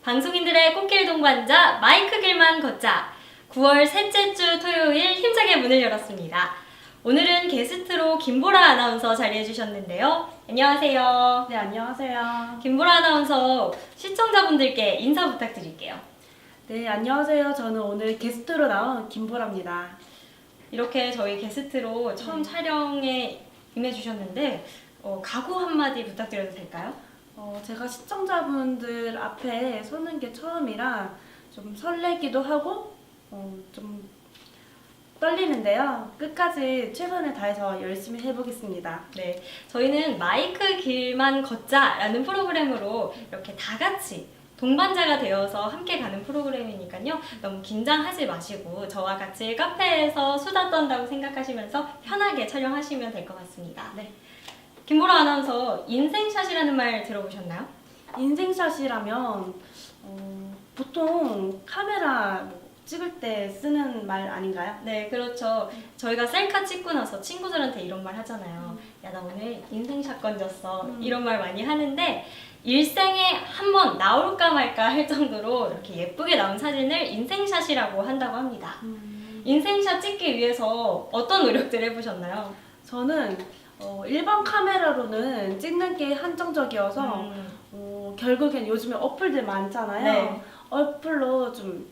방송인들의 꽃길 동반자 마이크 길만 걷자. 9월 셋째 주 토요일 힘차게 문을 열었습니다. 오늘은 게스트로 김보라 아나운서 자리해 주셨는데요. 안녕하세요. 네, 안녕하세요. 김보라 아나운서 시청자분들께 인사 부탁드릴게요. 네, 안녕하세요. 저는 오늘 게스트로 나온 김보라입니다. 이렇게 저희 게스트로 처음 촬영에 임해주셨는데 각오 한마디 부탁드려도 될까요? 제가 시청자분들 앞에 서는 게 처음이라 좀 설레기도 하고 좀 떨리는데요. 끝까지 최선을 다해서 열심히 해보겠습니다. 네, 저희는 마이크 길만 걷자라는 프로그램으로 이렇게 다 같이 동반자가 되어서 함께 가는 프로그램이니까요. 너무 긴장하지 마시고 저와 같이 카페에서 수다 떤다고 생각하시면서 편하게 촬영하시면 될 것 같습니다. 네. 김보라 아나운서 인생샷이라는 말 들어보셨나요? 인생샷이라면 보통 카메라 찍을 때 쓰는 말 아닌가요? 네, 그렇죠. 저희가 셀카 찍고 나서 친구들한테 이런 말 하잖아요. 야, 나 오늘 인생샷 건졌어. 이런 말 많이 하는데 일생에 한 번 나올까 말까 할 정도로 이렇게 예쁘게 나온 사진을 인생샷이라고 한다고 합니다. 인생샷 찍기 위해서 어떤 노력들을 해보셨나요? 저는 일반 카메라로는 찍는 게 한정적이어서 결국엔 요즘에 어플들 많잖아요. 네. 어플로 좀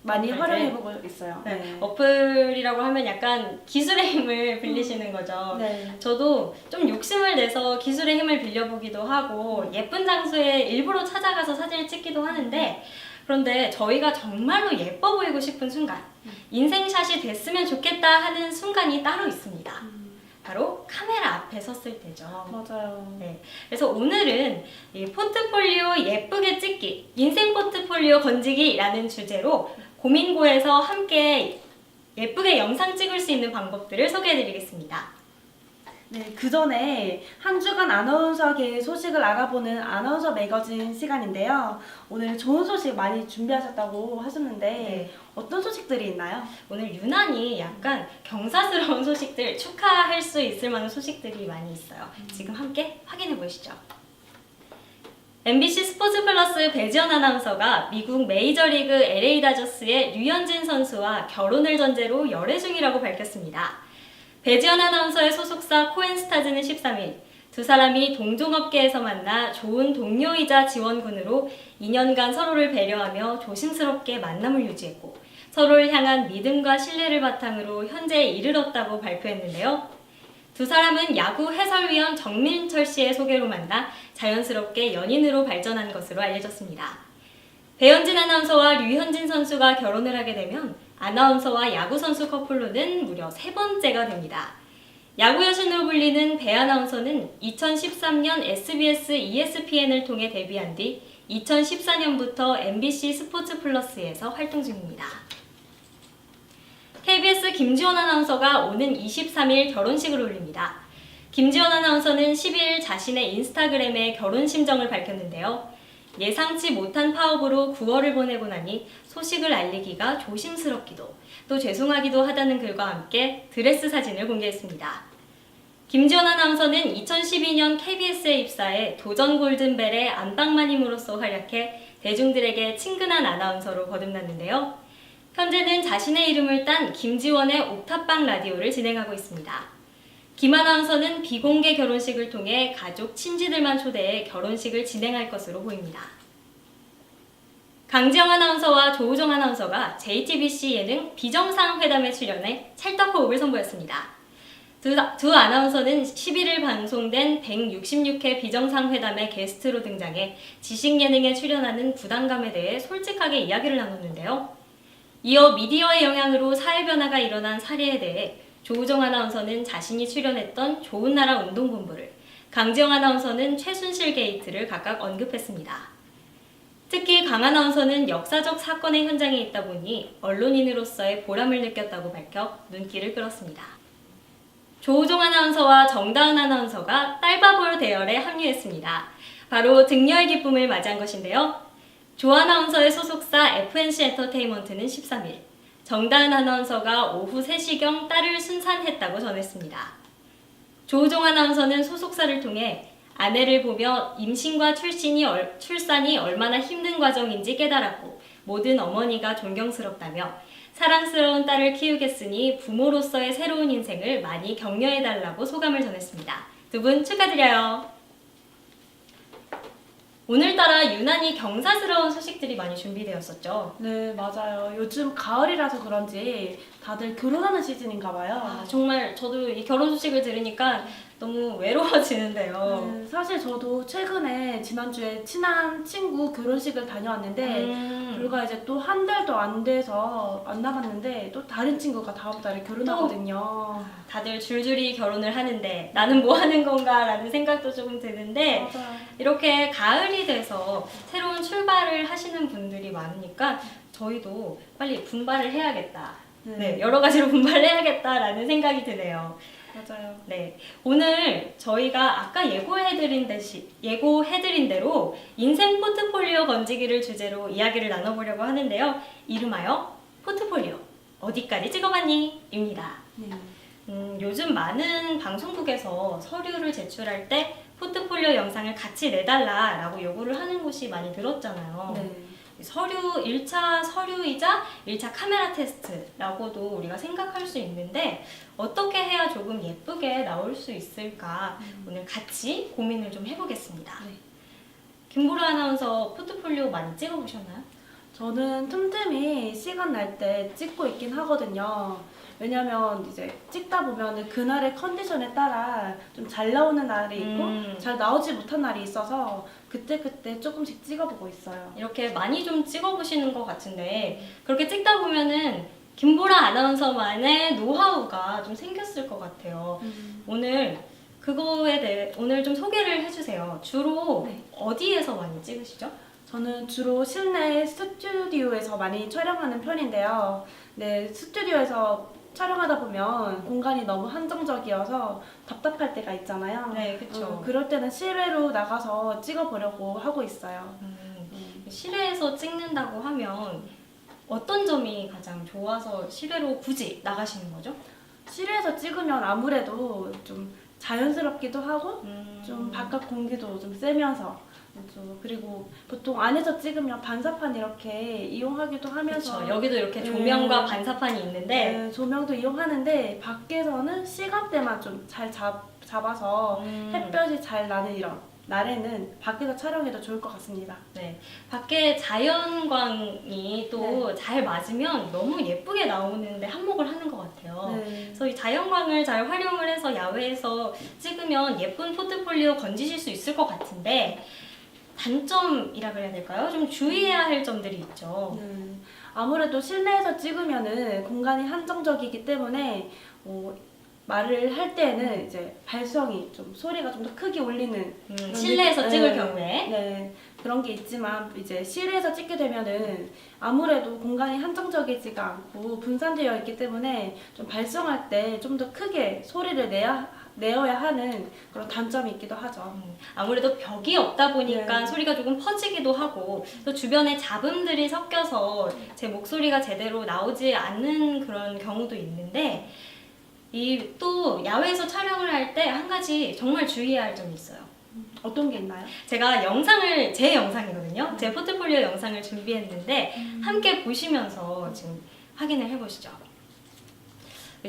많이 네. 활용해보고 있어요. 네. 어플이라고 하면 약간 기술의 힘을 빌리시는 거죠. 네. 저도 좀 욕심을 내서 기술의 힘을 빌려보기도 하고 예쁜 장소에 일부러 찾아가서 사진을 찍기도 하는데 그런데 저희가 정말로 예뻐 보이고 싶은 순간 인생샷이 됐으면 좋겠다 하는 순간이 따로 있습니다. 바로 카메라 앞에 섰을 때죠. 맞아요. 네, 그래서 오늘은 이 포트폴리오 예쁘게 찍기, 인생 포트폴리오 건지기라는 주제로 고민고에서 함께 예쁘게 영상 찍을 수 있는 방법들을 소개해드리겠습니다. 네, 그 전에 한 주간 아나운서계의 소식을 알아보는 아나운서 매거진 시간인데요. 오늘 좋은 소식 많이 준비하셨다고 하셨는데 네. 어떤 소식들이 있나요? 오늘 유난히 약간 경사스러운 소식들, 축하할 수 있을 만한 소식들이 많이 있어요. 지금 함께 확인해 보시죠. MBC 스포츠 플러스 배지연 아나운서가 미국 메이저리그 LA 다저스의 류현진 선수와 결혼을 전제로 열애 중이라고 밝혔습니다. 배지연 아나운서의 소속사 코엔스타즈는 13일 두 사람이 동종업계에서 만나 좋은 동료이자 지원군으로 2년간 서로를 배려하며 조심스럽게 만남을 유지했고 서로를 향한 믿음과 신뢰를 바탕으로 현재에 이르렀다고 발표했는데요. 두 사람은 야구 해설위원 정민철 씨의 소개로 만나 자연스럽게 연인으로 발전한 것으로 알려졌습니다. 배현진 아나운서와 류현진 선수가 결혼을 하게 되면 아나운서와 야구 선수 커플로는 무려 3번째가 됩니다. 야구 여신으로 불리는 배 아나운서는 2013년 SBS ESPN을 통해 데뷔한 뒤 2014년부터 MBC 스포츠 플러스에서 활동 중입니다. KBS 김지원 아나운서가 오는 23일 결혼식을 올립니다. 김지원 아나운서는 12일 자신의 인스타그램에 결혼 심정을 밝혔는데요. 예상치 못한 파업으로 9월을 보내고 나니 소식을 알리기가 조심스럽기도 또 죄송하기도 하다는 글과 함께 드레스 사진을 공개했습니다. 김지원 아나운서는 2012년 KBS에 입사해 도전 골든벨의 안방마님으로서 활약해 대중들에게 친근한 아나운서로 거듭났는데요. 현재는 자신의 이름을 딴 김지원의 옥탑방 라디오를 진행하고 있습니다. 김 아나운서는 비공개 결혼식을 통해 가족, 친지들만 초대해 결혼식을 진행할 것으로 보입니다. 강지영 아나운서와 조우정 아나운서가 JTBC 예능 비정상회담에 출연해 찰떡호흡을 선보였습니다. 두 아나운서는 11일 방송된 166회 비정상회담에 게스트로 등장해 지식 예능에 출연하는 부담감에 대해 솔직하게 이야기를 나눴는데요. 이어 미디어의 영향으로 사회 변화가 일어난 사례에 대해 조우정 아나운서는 자신이 출연했던 좋은 나라 운동본부를, 강지영 아나운서는 최순실 게이트를 각각 언급했습니다. 특히 강 아나운서는 역사적 사건의 현장에 있다 보니 언론인으로서의 보람을 느꼈다고 밝혀 눈길을 끌었습니다. 조우종 아나운서와 정다은 아나운서가 딸바보 대열에 합류했습니다. 바로 등려의 기쁨을 맞이한 것인데요. 조 아나운서의 소속사 FNC 엔터테인먼트는 13일 정다은 아나운서가 오후 3시경 딸을 순산했다고 전했습니다. 조우종 아나운서는 소속사를 통해 아내를 보며 임신과 출산이 얼마나 힘든 과정인지 깨달았고 모든 어머니가 존경스럽다며 사랑스러운 딸을 키우겠으니 부모로서의 새로운 인생을 많이 격려해달라고 소감을 전했습니다. 두 분 축하드려요. 오늘따라 유난히 경사스러운 소식들이 많이 준비되었었죠. 네, 맞아요. 요즘 가을이라서 그런지 다들 결혼하는 시즌인가 봐요. 정말 저도 이 결혼 소식을 들으니까 너무 외로워지는데요. 네, 사실 저도 최근에 지난주에 친한 친구 결혼식을 다녀왔는데 불과 이제 또 한 달도 안 돼서 안 남았는데 또 다른 친구가 다음 달에 결혼하거든요. 다들 줄줄이 결혼을 하는데 나는 뭐 하는 건가 라는 생각도 조금 드는데 맞아요. 이렇게 가을이 돼서 새로운 출발을 하시는 분들이 많으니까 저희도 빨리 분발을 해야겠다. 네, 여러 가지로 분발을 해야겠다라는 생각이 드네요. 맞아요. 네, 오늘 저희가 아까 예고해드린 대로 인생 포트폴리오 건지기를 주제로 이야기를 나눠보려고 하는데요. 이름하여 포트폴리오 어디까지 찍어봤니? 입니다. 네. 요즘 많은 방송국에서 서류를 제출할 때 포트폴리오 영상을 같이 내달라라고 요구를 하는 곳이 많이 늘었잖아요. 네. 서류 1차 서류이자 1차 카메라 테스트라고도 우리가 생각할 수 있는데 어떻게 해야 조금 예쁘게 나올 수 있을까 오늘 같이 고민을 좀 해보겠습니다. 네. 김보라 아나운서 포트폴리오 많이 찍어보셨나요? 저는 틈틈이 시간 날 때 찍고 있긴 하거든요. 왜냐면 이제 찍다 보면 그날의 컨디션에 따라 좀 잘 나오는 날이 있고 잘 나오지 못한 날이 있어서 그때그때 조금씩 찍어보고 있어요. 이렇게 많이 좀 찍어보시는 것 같은데 그렇게 찍다 보면은 김보라 아나운서만의 노하우가 좀 생겼을 것 같아요. 오늘 그거에 대해 오늘 좀 소개를 해주세요. 주로 네. 어디에서 많이 찍으시죠? 저는 주로 실내 스튜디오에서 많이 촬영하는 편인데요. 네, 스튜디오에서 촬영하다 보면 공간이 너무 한정적이어서 답답할 때가 있잖아요. 네, 그렇죠. 그럴 때는 실외로 나가서 찍어보려고 하고 있어요. 실외에서 찍는다고 하면 어떤 점이 가장 좋아서 실외로 굳이 나가시는 거죠? 실외에서 찍으면 아무래도 좀 자연스럽기도 하고 좀 바깥 공기도 좀 쐬면서 그리고 보통 안에서 찍으면 반사판 이렇게 이용하기도 하면서 그쵸, 여기도 이렇게 조명과 반사판이 있는데 네, 조명도 이용하는데 밖에서는 시간대만 좀 잘 잡아서 햇볕이 잘 나는 이런 날에는 밖에서 촬영해도 좋을 것 같습니다. 네, 밖에 자연광이 또 잘 맞으면 너무 예쁘게 나오는데 한몫을 하는 것 같아요. 네. 그래서 이 자연광을 잘 활용을 해서 야외에서 찍으면 예쁜 포트폴리오 건지실 수 있을 것 같은데 단점이라 그래야 될까요? 좀 주의해야 할 점들이 있죠. 아무래도 실내에서 찍으면은 공간이 한정적이기 때문에 말을 할 때는 이제 발성이 좀 소리가 좀 더 크게 울리는 실내에서 찍을 경우에 네, 그런 게 있지만 이제 실외에서 찍게 되면은 아무래도 공간이 한정적이지가 않고 분산되어 있기 때문에 좀 발성할 때 좀 더 크게 소리를 내어야 하는 그런 단점이 있기도 하죠. 아무래도 벽이 없다 보니까 네. 소리가 조금 퍼지기도 하고 또 주변에 잡음들이 섞여서 제 목소리가 제대로 나오지 않는 그런 경우도 있는데 이 또 야외에서 촬영을 할 때 한 가지 정말 주의해야 할 점이 있어요. 어떤 게 있나요? 제가 제 영상이거든요. 제 포트폴리오 영상을 준비했는데 함께 보시면서 지금 확인을 해보시죠.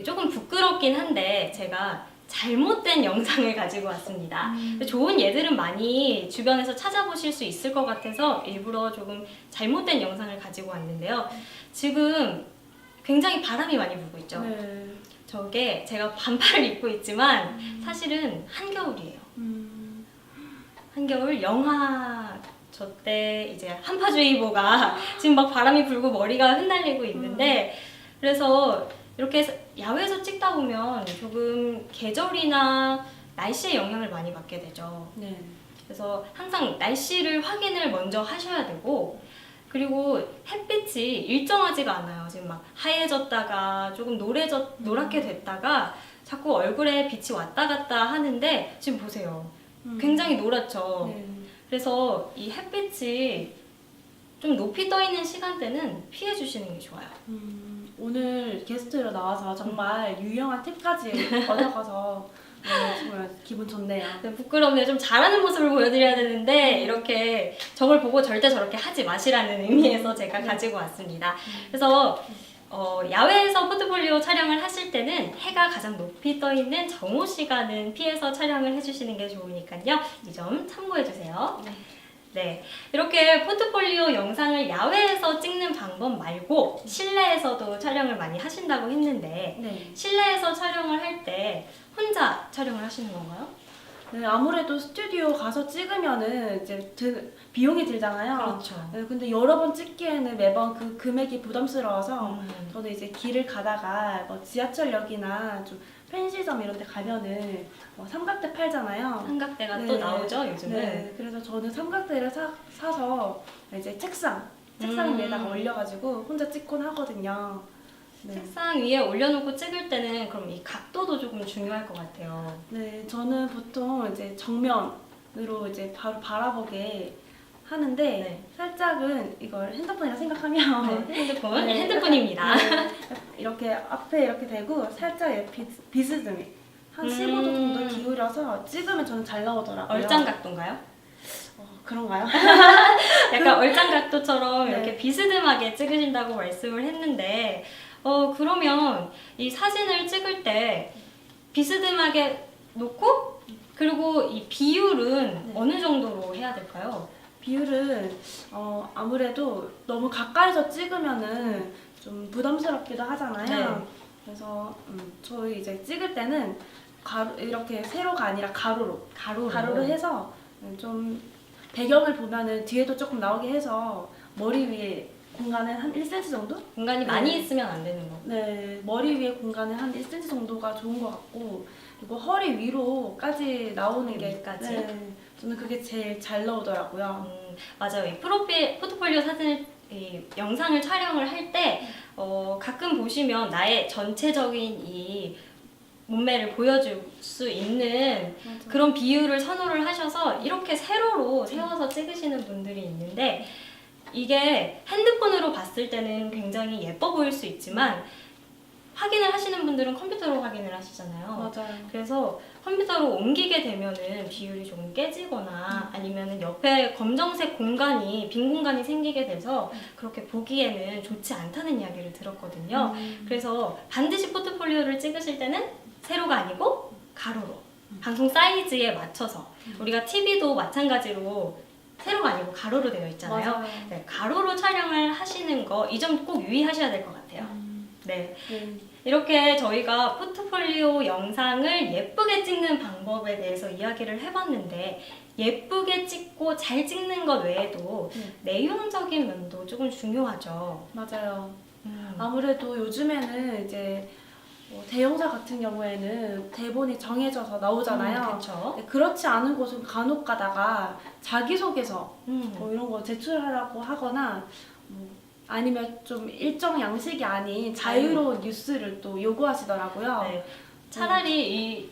조금 부끄럽긴 한데 제가 잘못된 영상을 가지고 왔습니다. 좋은 예들은 많이 주변에서 찾아보실 수 있을 것 같아서 일부러 조금 잘못된 영상을 가지고 왔는데요. 지금 굉장히 바람이 많이 불고 있죠. 네. 저게 제가 반팔을 입고 있지만 사실은 한겨울이에요. 한겨울 영하 저 때 이제 한파주의보가 지금 막 바람이 불고 머리가 흩날리고 있는데 그래서 이렇게 야외에서 찍다 보면 조금 계절이나 날씨의 영향을 많이 받게 되죠. 네. 그래서 항상 날씨를 확인을 먼저 하셔야 되고 그리고 햇빛이 일정하지가 않아요. 지금 막 하얘졌다가 조금 노랗게 됐다가 자꾸 얼굴에 빛이 왔다 갔다 하는데 지금 보세요. 굉장히 노랗죠. 네. 그래서 이 햇빛이 좀 높이 떠 있는 시간대는 피해 주시는 게 좋아요. 오늘 게스트로 나와서 정말 유용한 팁까지 얻어가서 정말 기분 좋네요. 네, 부끄럽네요. 좀 잘하는 모습을 보여드려야 되는데 이렇게 저걸 보고 절대 저렇게 하지 마시라는 의미에서 제가 가지고 왔습니다. 그래서 야외에서 포트폴리오 촬영을 하실 때는 해가 가장 높이 떠 있는 정오 시간은 피해서 촬영을 해주시는 게 좋으니까요. 이 점 참고해주세요. 네, 이렇게 포트폴리오 영상을 야외에서 찍는 방법 말고 실내에서도 촬영을 많이 하신다고 했는데 네. 실내에서 촬영을 할 때 혼자 촬영을 하시는 건가요? 네, 아무래도 스튜디오 가서 찍으면은 이제 비용이 들잖아요. 그렇죠. 네, 근데 여러 번 찍기에는 매번 그 금액이 부담스러워서 저는 이제 길을 가다가 뭐 지하철역이나 좀 편의점 이런 데 가면은 삼각대 팔잖아요. 삼각대가 네. 또 나오죠, 요즘은. 네, 그래서 저는 삼각대를 사서 이제 책상 위에다가 올려가지고 혼자 찍곤 하거든요. 네. 책상 위에 올려놓고 찍을 때는 그럼 이 각도도 조금 중요할 것 같아요. 네, 저는 보통 이제 정면으로 이제 바로 바라보게 하는데 네. 살짝은 이걸 핸드폰이라 생각하면 네. 핸드폰입니다. 네, 이렇게 앞에 이렇게 대고 살짝 비스듬히 한 15도 정도 기울여서 찍으면 저는 잘 나오더라고요. 얼짱 각도인가요? 그런가요? 약간 얼짱 각도처럼 네. 이렇게 비스듬하게 찍으신다고 말씀을 했는데 그러면 이 사진을 찍을 때 비스듬하게 놓고 그리고 이 비율은 네. 어느 정도로 해야 될까요? 비율은 아무래도 너무 가까이서 찍으면은 좀 부담스럽기도 하잖아요. 네. 그래서 저희 이제 찍을 때는 이렇게 세로가 아니라 가로로 해서 좀 배경을 보면은 뒤에도 조금 나오게 해서 머리 위에 공간은 한 1cm 정도? 공간이 네. 많이 있으면 안 되는 거. 네, 머리 위에 공간은 한 1cm 정도가 좋은 것 같고 그리고 허리 위로까지 나오는 허리 게 위까지? 네, 저는 그게 제일 잘 나오더라고요. 맞아요. 이 포트폴리오 사진을 이 영상을 촬영을 할 때 가끔 보시면 나의 전체적인 이 몸매를 보여줄 수 있는 맞아. 그런 비율을 선호를 하셔서 이렇게 세로로 세워서 찍으시는 분들이 있는데 이게 핸드폰으로 봤을 때는 굉장히 예뻐 보일 수 있지만 확인을 하시는 분들은 컴퓨터로 확인을 하시잖아요. 맞아요. 그래서 컴퓨터로 옮기게 되면은 비율이 조금 깨지거나 아니면은 옆에 검정색 공간이 빈 공간이 생기게 돼서 그렇게 보기에는 좋지 않다는 이야기를 들었거든요. 그래서 반드시 포트폴리오를 찍으실 때는 세로가 아니고 가로로 방송 사이즈에 맞춰서 우리가 TV도 마찬가지로 세로가 아니고 가로로 되어 있잖아요. 맞아요. 네, 가로로 촬영을 하시는 거 이 점 꼭 유의하셔야 될 것 같아요. 네. 네. 이렇게 저희가 포트폴리오 영상을 예쁘게 찍는 방법에 대해서 이야기를 해봤는데 예쁘게 찍고 잘 찍는 것 외에도 내용적인 면도 조금 중요하죠. 맞아요. 아무래도 요즘에는 이제 대형사 같은 경우에는 대본이 정해져서 나오잖아요. 그렇죠. 그렇지 않은 곳은 간혹 가다가 자기소개서 음. 이런 거 제출하라고 하거나 아니면 좀 일정 양식이 아닌 자유로운 뉴스를 또 요구하시더라고요. 네. 차라리 이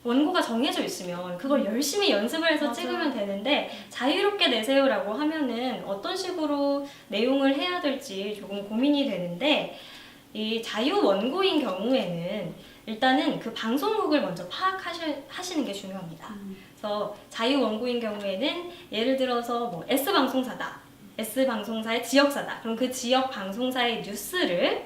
원고가 정해져 있으면 그걸 열심히 연습을 해서 맞아요. 찍으면 되는데 자유롭게 내세요라고 하면은 어떤 식으로 내용을 해야 될지 조금 고민이 되는데 이 자유 원고인 경우에는 일단은 그 방송국을 먼저 파악하시는 게 중요합니다. 그래서 자유 원고인 경우에는 예를 들어서 뭐 S방송사다. S방송사의 지역사다. 그럼 그 지역 방송사의 뉴스를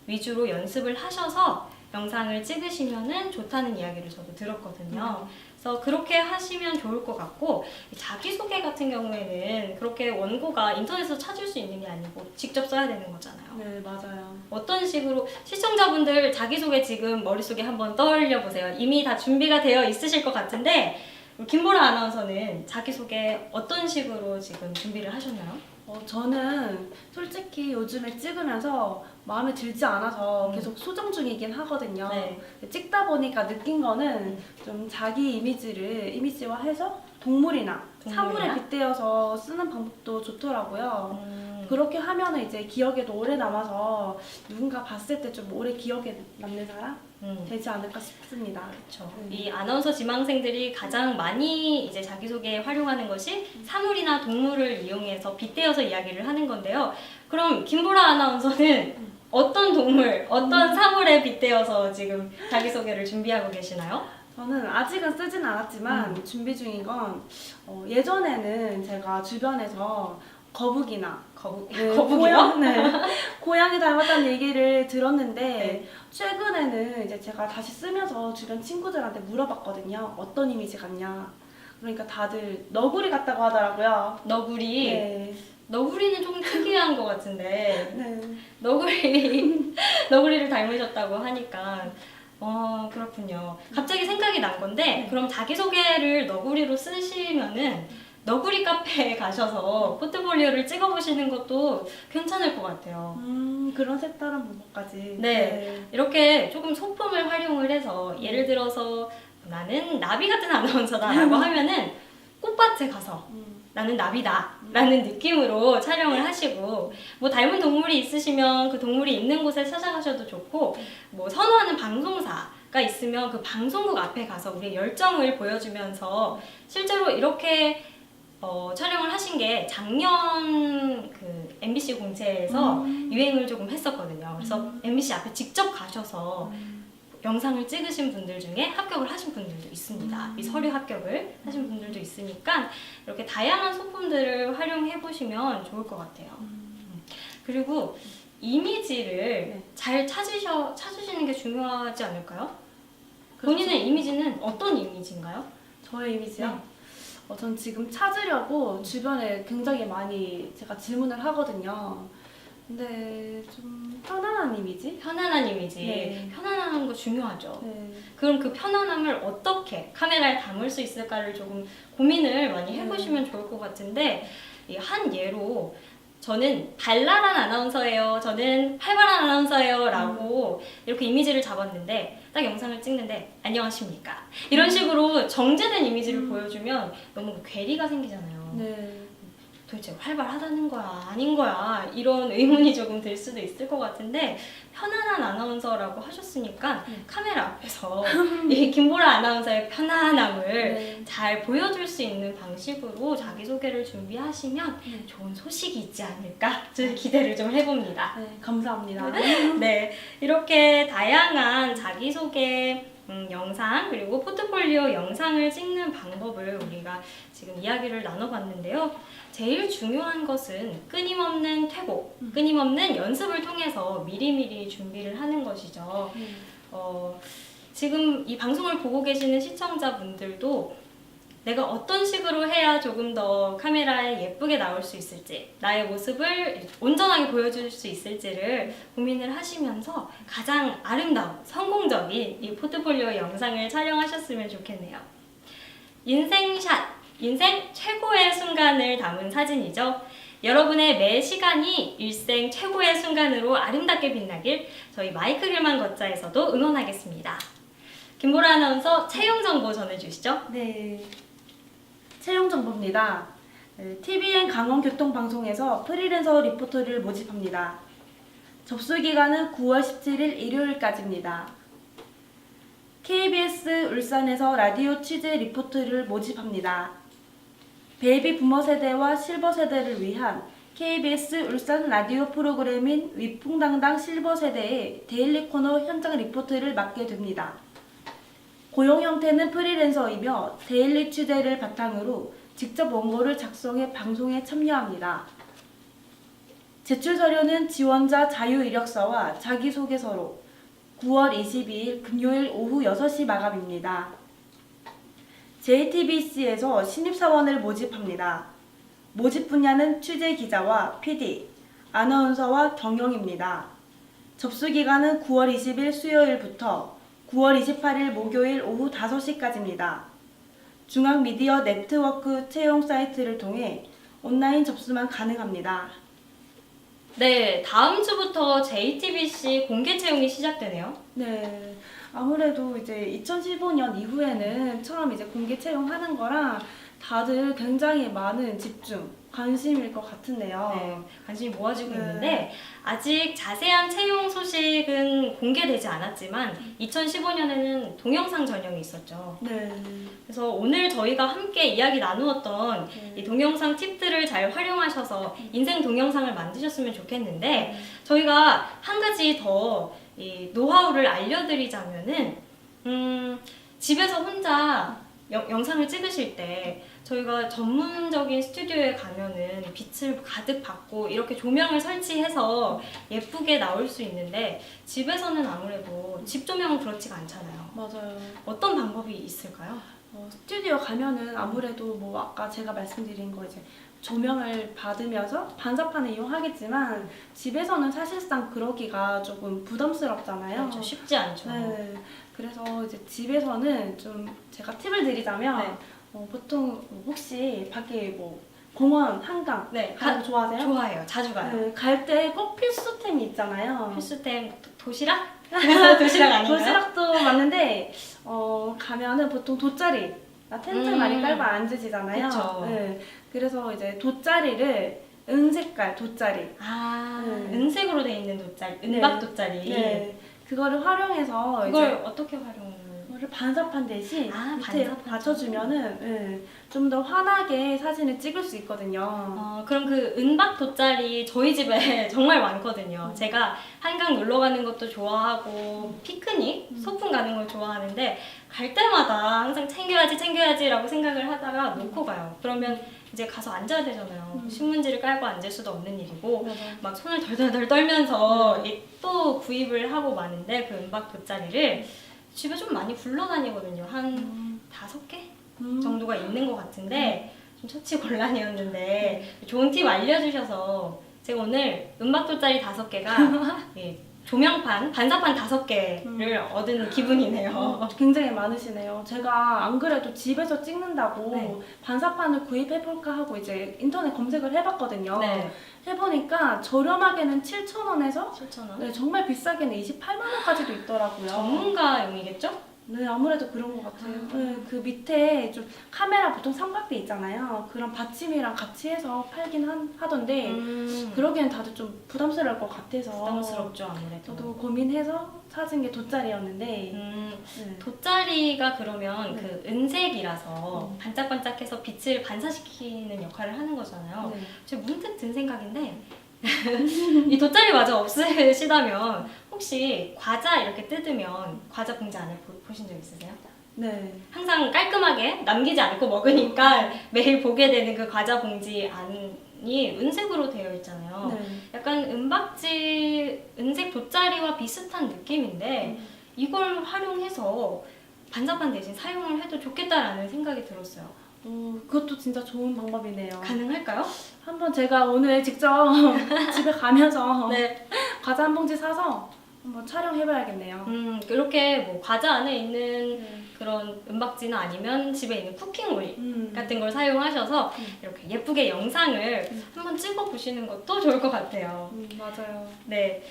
위주로 연습을 하셔서 영상을 찍으시면은 좋다는 이야기를 저도 들었거든요. 그래서 그렇게 하시면 좋을 것 같고 자기소개 같은 경우에는 그렇게 원고가 인터넷에서 찾을 수 있는 게 아니고 직접 써야 되는 거잖아요. 네, 맞아요. 어떤 식으로 시청자분들 자기소개 지금 머릿속에 한번 떠올려 보세요. 이미 다 준비가 되어 있으실 것 같은데 김보라 아나운서는 자기소개 어떤 식으로 지금 준비를 하셨나요? 저는 솔직히 요즘에 찍으면서 마음에 들지 않아서 계속 수정 중이긴 하거든요. 네. 찍다 보니까 느낀 거는 좀 자기 이미지화해서 동물이나 사물에 빗대어서 쓰는 방법도 좋더라고요. 그렇게 하면 이제 기억에도 오래 남아서 누군가 봤을 때 좀 오래 기억에 남는 사람 되지 않을까 싶습니다. 그렇죠. 이 아나운서 지망생들이 가장 많이 이제 자기소개에 활용하는 것이 사물이나 동물을 이용해서 빗대어서 이야기를 하는 건데요. 그럼 김보라 아나운서는 어떤 동물, 어떤 사물에 빗대어서 지금 자기소개를 준비하고 계시나요? 저는 아직은 쓰진 않았지만 준비 중인 건 예전에는 제가 주변에서 거북이나 네, 거북이요? 고양이 닮았다는 얘기를 들었는데 네. 최근에는 이제 제가 다시 쓰면서 주변 친구들한테 물어봤거든요. 어떤 이미지 같냐. 그러니까 다들 너구리 같다고 하더라고요. 너구리. 네. 너구리는 조금 특이한 것 같은데 네. 너구리를 닮으셨다고 하니까 그렇군요. 갑자기 생각이 난 건데 그럼 자기소개를 너구리로 쓰시면은 너구리 카페에 가셔서 포트폴리오를 찍어보시는 것도 괜찮을 것 같아요. 그런 색다른 방법까지. 네. 이렇게 조금 소품을 활용을 해서 예를 들어서 나는 나비 같은 아나운서다 라고 하면은 꽃밭에 가서 나는 나비다 라는 느낌으로 촬영을 하시고 뭐 닮은 동물이 있으시면 그 동물이 있는 곳에 찾아가셔도 좋고 뭐 선호하는 방송사가 있으면 그 방송국 앞에 가서 우리의 열정을 보여주면서 실제로 이렇게 촬영을 하신 게 작년 그 MBC 공채에서 유행을 조금 했었거든요. 그래서 MBC 앞에 직접 가셔서 영상을 찍으신 분들 중에 합격을 하신 분들도 있습니다. 이 서류 합격을 하신 분들도 있으니까 이렇게 다양한 소품들을 활용해 보시면 좋을 것 같아요. 그리고 이미지를 잘 찾으시는 게 중요하지 않을까요? 본인의 이미지는 어떤 이미지인가요? 저의 이미지요? 전 지금 찾으려고 주변에 굉장히 많이 제가 질문을 하거든요. 근데 좀 편안한 이미지? 편안한 이미지. 네. 편안한 거 중요하죠. 네. 그럼 그 편안함을 어떻게 카메라에 담을 수 있을까를 조금 고민을 많이 해보시면 좋을 것 같은데 이 한 예로 저는 발랄한 아나운서예요. 저는 활발한 아나운서예요. 라고 이렇게 이미지를 잡았는데 딱 영상을 찍는데 안녕하십니까. 이런 식으로 정제된 이미지를 보여주면 너무 괴리가 생기잖아요. 네. 도대체 활발하다는 거야? 아닌 거야? 이런 의문이 조금 들 수도 있을 것 같은데 편안한 아나운서라고 하셨으니까 카메라 앞에서 이 김보라 아나운서의 편안함을 잘 보여줄 수 있는 방식으로 자기소개를 준비하시면 좋은 소식이 있지 않을까 기대를 좀 해봅니다. 네, 감사합니다. 네, 이렇게 다양한 자기소개 영상 그리고 포트폴리오 영상을 찍는 방법을 우리가 지금 이야기를 나눠봤는데요. 제일 중요한 것은 끊임없는 퇴고, 끊임없는 연습을 통해서 미리미리 준비를 하는 것이죠. 지금 이 방송을 보고 계시는 시청자분들도 내가 어떤 식으로 해야 조금 더 카메라에 예쁘게 나올 수 있을지, 나의 모습을 온전하게 보여줄 수 있을지를 고민을 하시면서 가장 아름다운, 성공적인 이 포트폴리오 영상을 촬영하셨으면 좋겠네요. 인생샷, 인생 최고의 순간을 담은 사진이죠. 여러분의 매 시간이 일생 최고의 순간으로 아름답게 빛나길 저희 마이크 길만 걷자에서도 응원하겠습니다. 김보라 아나운서 채용 정보 전해주시죠. 네. 채용 정보입니다. TVN 강원교통방송에서 프리랜서 리포터를 모집합니다. 접수 기간은 9월 17일 일요일까지입니다. KBS 울산에서 라디오 취재 리포터를 모집합니다. 베이비 부머 세대와 실버 세대를 위한 KBS 울산 라디오 프로그램인 위풍당당 실버 세대의 데일리 코너 현장 리포트를 맡게 됩니다. 고용 형태는 프리랜서이며 데일리 취재를 바탕으로 직접 원고를 작성해 방송에 참여합니다. 제출 서류는 지원자 자유 이력서와 자기소개서로 9월 22일 금요일 오후 6시 마감입니다. JTBC에서 신입사원을 모집합니다. 모집 분야는 취재 기자와 PD, 아나운서와 경영입니다. 접수 기간은 9월 20일 수요일부터 9월 28일 목요일 오후 5시까지입니다. 중앙미디어 네트워크 채용 사이트를 통해 온라인 접수만 가능합니다. 네, 다음 주부터 JTBC 공개 채용이 시작되네요. 네, 아무래도 이제 2015년 이후에는 처음 이제 공개 채용하는 거랑 다들 굉장히 많은 집중, 관심일 것 같은데요. 네, 관심이 모아지고 있는데 아직 자세한 채용 소식은 공개되지 않았지만 2015년에는 동영상 전형이 있었죠. 네. 그래서 오늘 저희가 함께 이야기 나누었던 이 동영상 팁들을 잘 활용하셔서 인생 동영상을 만드셨으면 좋겠는데 저희가 한 가지 더 이 노하우를 알려드리자면은 집에서 혼자 영상을 찍으실 때 저희가 전문적인 스튜디오에 가면은 빛을 가득 받고 이렇게 조명을 설치해서 예쁘게 나올 수 있는데 집에서는 아무래도 집 조명은 그렇지가 않잖아요. 맞아요. 어떤 방법이 있을까요? 스튜디오 가면은 아무래도 뭐 아까 제가 말씀드린 거 이제 조명을 받으면서 반사판을 이용하겠지만 집에서는 사실상 그러기가 조금 부담스럽잖아요. 그렇죠. 쉽지 않죠. 네. 그래서 이제 집에서는 좀 제가 팁을 드리자면 네. 보통 혹시 밖에 뭐 공원, 한강 네, 가는 거 좋아하세요? 좋아해요. 자주 가요. 네, 갈 때 꼭 필수템이 있잖아요. 필수템 도시락? 도시락 아닌가요? 도시락도 맞는데 가면은 보통 돗자리, 텐트 많이 깔고 앉으시잖아요. 그쵸. 네, 그래서 이제 돗자리를 은색깔 돗자리. 아, 네. 은색으로 돼 있는 돗자리, 은박 돗자리. 네, 그거를 활용해서 그걸 이제 어떻게 활용을? 이거를 반사판 대신 밑에 반사판 받쳐주면은 좀 더 환하게 사진을 찍을 수 있거든요. 그럼 그 은박 돗자리 저희 집에 정말 많거든요. 제가 한강 놀러 가는 것도 좋아하고 피크닉, 소풍 가는 걸 좋아하는데 갈 때마다 항상 챙겨야지라고 생각을 하다가 놓고 가요. 그러면 이제 가서 앉아야 되잖아요. 신문지를 깔고 앉을 수도 없는 일이고 맞아요. 막 손을 덜덜덜 떨면서 또 구입을 하고 마는데 그 은박 돗자리를 집에 좀 많이 굴러다니거든요. 한 5개 정도가 있는 것 같은데 좀 처치곤란이었는데 좋은 팁 알려주셔서 제가 오늘 은박 돗자리 5개가 예, 조명판, 반사판 5개를 얻은 기분이네요. 굉장히 많으시네요. 제가 안 그래도 집에서 찍는다고 네. 반사판을 구입해볼까 하고 이제 인터넷 검색을 해봤거든요. 네. 해보니까 저렴하게는 7,000원에서 7,000원. 네, 정말 비싸게는 28만 원까지도 있더라고요. 전문가용이겠죠? 네, 아무래도 그런 것 같아요. 네, 그 밑에 좀 카메라 보통 삼각대 있잖아요. 그런 받침이랑 같이 해서 팔긴 하던데 그러기엔 다들 좀 부담스러울 것 같아서 부담스럽죠, 아무래도. 저도 고민해서 찾은 게 돗자리였는데 네. 네. 돗자리가 그러면 네. 그 은색이라서 반짝반짝해서 빛을 반사시키는 역할을 하는 거잖아요. 네. 제가 문득 든 생각인데 이 돗자리마저 없으시다면 혹시 과자 이렇게 뜯으면 과자 봉지 안에 보신 적 있으세요? 네. 항상 깔끔하게 남기지 않고 먹으니까 매일 보게 되는 그 과자 봉지 안이 은색으로 되어 있잖아요. 네. 약간 은색 돗자리와 비슷한 느낌인데 이걸 활용해서 반사판 대신 사용을 해도 좋겠다라는 생각이 들었어요. 그것도 진짜 좋은 방법이네요. 가능할까요? 한번 제가 오늘 직접 집에 가면서 네. 과자 한 봉지 사서 한번 촬영해봐야겠네요. 이렇게 뭐 과자 안에 있는 네. 그런 은박지나 아니면 집에 있는 쿠킹오일 같은 걸 음. 사용하셔서 이렇게 예쁘게 영상을 한번 찍어 보시는 것도 좋을 것 같아요. 맞아요. 네.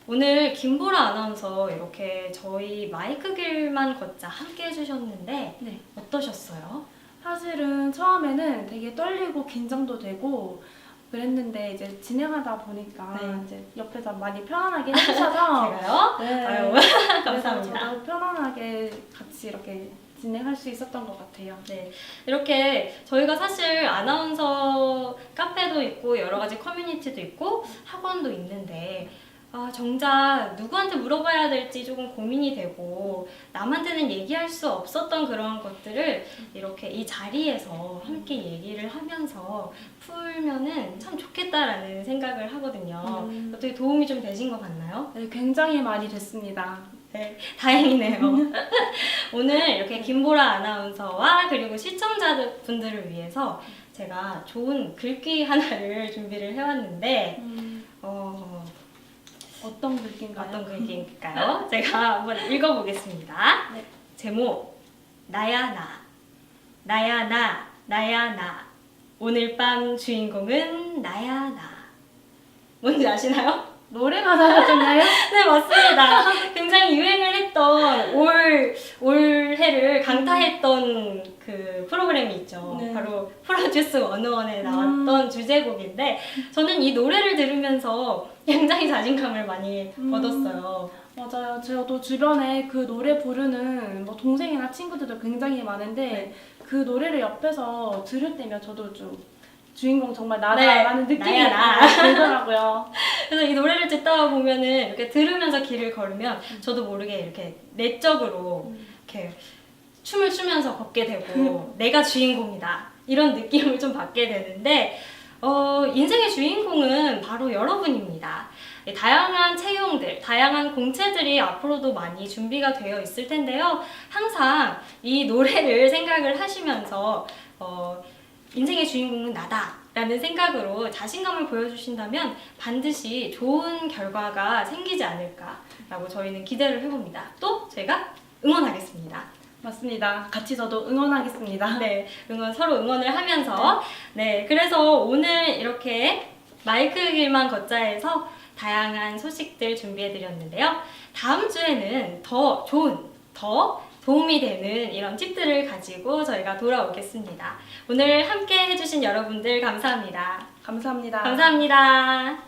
오늘 김보라 아나운서 이렇게 저희 마이크 길만 걷자 함께 해주셨는데 네. 어떠셨어요? 사실은 처음에는 되게 떨리고 긴장도 되고 그랬는데 이제 진행하다 보니까 네. 이제 옆에서 많이 편안하게 해주셔서 제가요? 네. 아유, 그래서 감사합니다. 저도 편안하게 같이 이렇게 진행할 수 있었던 것 같아요. 네, 이렇게 저희가 사실 아나운서 카페도 있고 여러 가지 커뮤니티도 있고 학원도 있는데 정작 누구한테 물어봐야 될지 조금 고민이 되고 남한테는 얘기할 수 없었던 그런 것들을 이렇게 이 자리에서 함께 얘기를 하면서 풀면은 참 좋겠다라는 생각을 하거든요. 어떻게 도움이 좀 되신 것 같나요? 네, 굉장히 많이 됐습니다. 네, 다행이네요. 오늘 이렇게 김보라 아나운서와 그리고 시청자분들을 위해서 제가 좋은 글귀 하나를 준비를 해왔는데 어떤 글귀인가요? 어떤 글귀일까요? 제가 한번 읽어보겠습니다. 네. 제목 나야 나 나야 나 나야 나 오늘 밤 주인공은 나야 나 뭔지 아시나요? 노래 가사였나요? 네, 맞습니다. 굉장히 유행을 했던 올해를 강타했던 그 프로그램이 있죠. 네. 바로 프로듀스 101에 나왔던 주제곡인데 저는 이 노래를 들으면서 굉장히 자신감을 많이 얻었어요. 맞아요. 저도 주변에 그 노래 부르는 뭐 동생이나 친구들도 굉장히 많은데 네. 그 노래를 옆에서 들을 때면 저도 좀 주인공 정말 네, 나다라는 느낌이 나야, 나. 들더라고요. 그래서 이 노래를 듣다 보면은 이렇게 들으면서 길을 걸으면 저도 모르게 이렇게 내적으로 이렇게 춤을 추면서 걷게 되고 내가 주인공이다 이런 느낌을 좀 받게 되는데 인생의 주인공은 바로 여러분입니다. 다양한 채용들, 다양한 공채들이 앞으로도 많이 준비가 되어 있을 텐데요. 항상 이 노래를 생각을 하시면서 인생의 주인공은 나다 라는 생각으로 자신감을 보여주신다면 반드시 좋은 결과가 생기지 않을까라고 저희는 기대를 해봅니다. 또 제가 응원하겠습니다. 맞습니다. 같이 저도 응원하겠습니다. 네, 서로 응원을 하면서 네, 그래서 오늘 이렇게 마이크 길만 걷자에서 다양한 소식들 준비해드렸는데요. 다음 주에는 더 좋은, 더 도움이 되는 이런 팁들을 가지고 저희가 돌아오겠습니다. 오늘 함께 해주신 여러분들 감사합니다. 감사합니다. 감사합니다.